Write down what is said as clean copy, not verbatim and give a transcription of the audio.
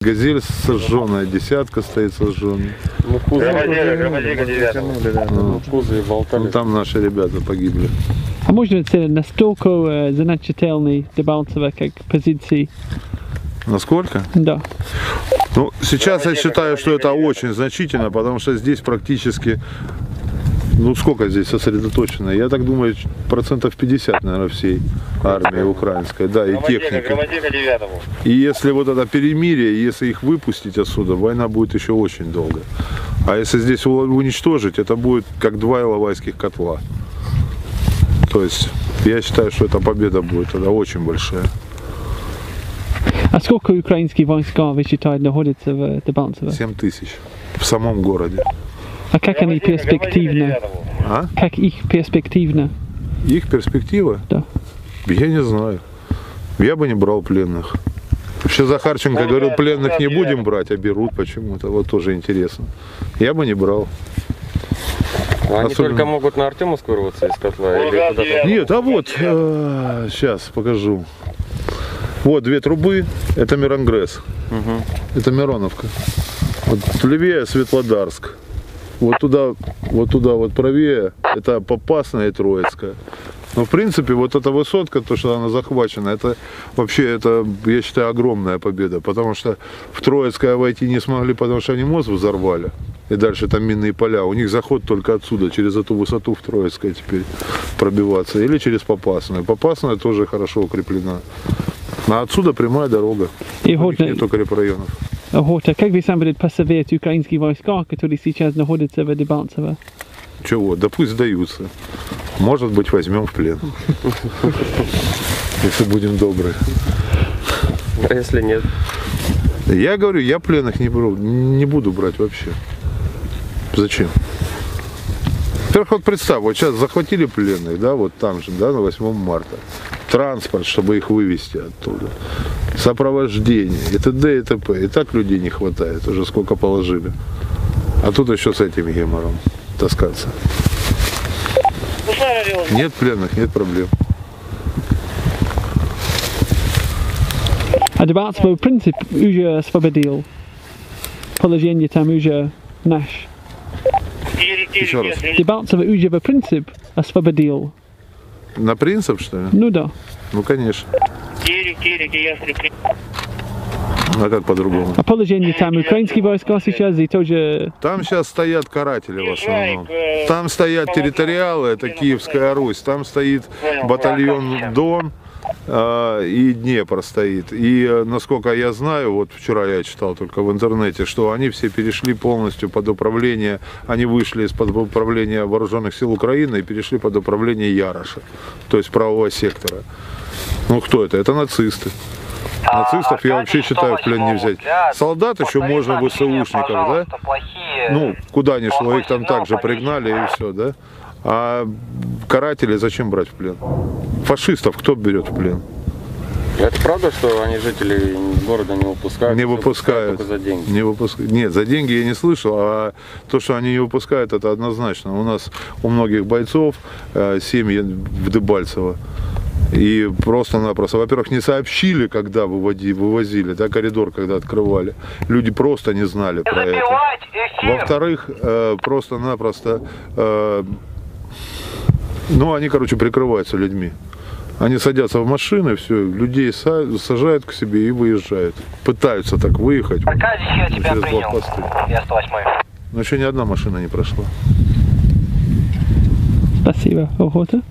Газель сожженная, десятка стоит сожженная. Ну, кузы болтали. Ну, там наши ребята погибли. А можно это настолько значительный Дебальцево как позиции? Насколько? Да. Ну, сейчас я считаю, что это очень значительно, потому что здесь практически, ну, сколько здесь сосредоточено? Я так думаю, 50%, наверное, всей армии украинской, да, и техники. И если вот это перемирие, если их выпустить отсюда, война будет еще очень долго. А если здесь уничтожить, это будет как 2 иловайских котла. То есть, я считаю, что эта победа будет тогда очень большая. А сколько украинские войска, вы считаете, находятся в Дебальцево? 7000 в самом городе. А как они перспективно? А? Как их перспективно? Их перспектива? Да. Я не знаю. Я бы не брал пленных. Вообще Захарченко говорил, пленных не будем брать, а берут почему-то. Вот тоже интересно. Я бы не брал. Они только могут на Артемовск вырваться из котла или куда-то? Нет, а вот, сейчас покажу. Вот 2 трубы, это Мирангресс, это Мироновка. Вот левее Светлодарск. Вот туда вот правее, это Попасная и Троицкая. Но в принципе вот эта высотка, то, что она захвачена, это вообще, это, я считаю, огромная победа. Потому что в Троицкое войти не смогли, потому что они мост взорвали. И дальше там минные поля. У них заход только отсюда, через эту высоту в Троицкое теперь пробиваться. Или через Попасную. Попасная тоже хорошо укреплена. А отсюда прямая дорога. И у них нет укрепрайонов. А как вы сам будете посоветовать украинские войска, которые сейчас находятся в Дебальцево? Чего? Да пусть сдаются. Может быть, возьмем в плен. Если будем добры. А если нет? Я говорю, я пленных не буду брать вообще. Зачем? Во-первых, вот представь, вот сейчас захватили пленных, да, вот там же, да, на 8 марта. Транспорт, чтобы их вывести оттуда. Сопровождение, и т.д. и т.п. И так людей не хватает, уже сколько положили. А тут еще с этим гемором таскаться. Нет пленных, нет проблем. А Дебальцево, в принципе, уже освободил. Положение там уже наш. Еще раз. Дебальцево уже, в принципе, освободил. На принцип, что ли? Ну да. Ну, конечно. А как по-другому? А положение там украинские войска сейчас и тоже... Там сейчас стоят каратели в основном. Там стоят территориалы, это Киевская Русь. Там стоит батальон Дон и Днепр стоит. И насколько я знаю, вот вчера я читал только в интернете, что они все перешли полностью под управление, они вышли из-под управления вооруженных сил Украины и перешли под управление Яроша, то есть правого сектора. Ну кто это? Это нацисты. Нацистов я вообще считаю в плен не взять. Солдат еще можно, ВСУшников, да? Ну, куда ни шло, их там также пригнали и все, да? А каратели зачем брать в плен? Фашистов кто берет в плен? Это правда, что они жителей города не выпускают? Не выпускают. Только за деньги? Не выпускают. Нет, за деньги я не слышал, а то, что они не выпускают, это однозначно. У нас у многих бойцов семьи в Дебальцево. И просто-напросто, во-первых, не сообщили, когда вывозили, да, коридор, когда открывали. Люди просто не знали про это. Во-вторых, просто-напросто, ну, они, короче, прикрываются людьми. Они садятся в машины, все, людей сажают к себе и выезжают. Пытаются так выехать. Аркадий, я тебя через принял. блокпосты. Я 108-й. Но еще ни одна машина не прошла. Спасибо. Охота.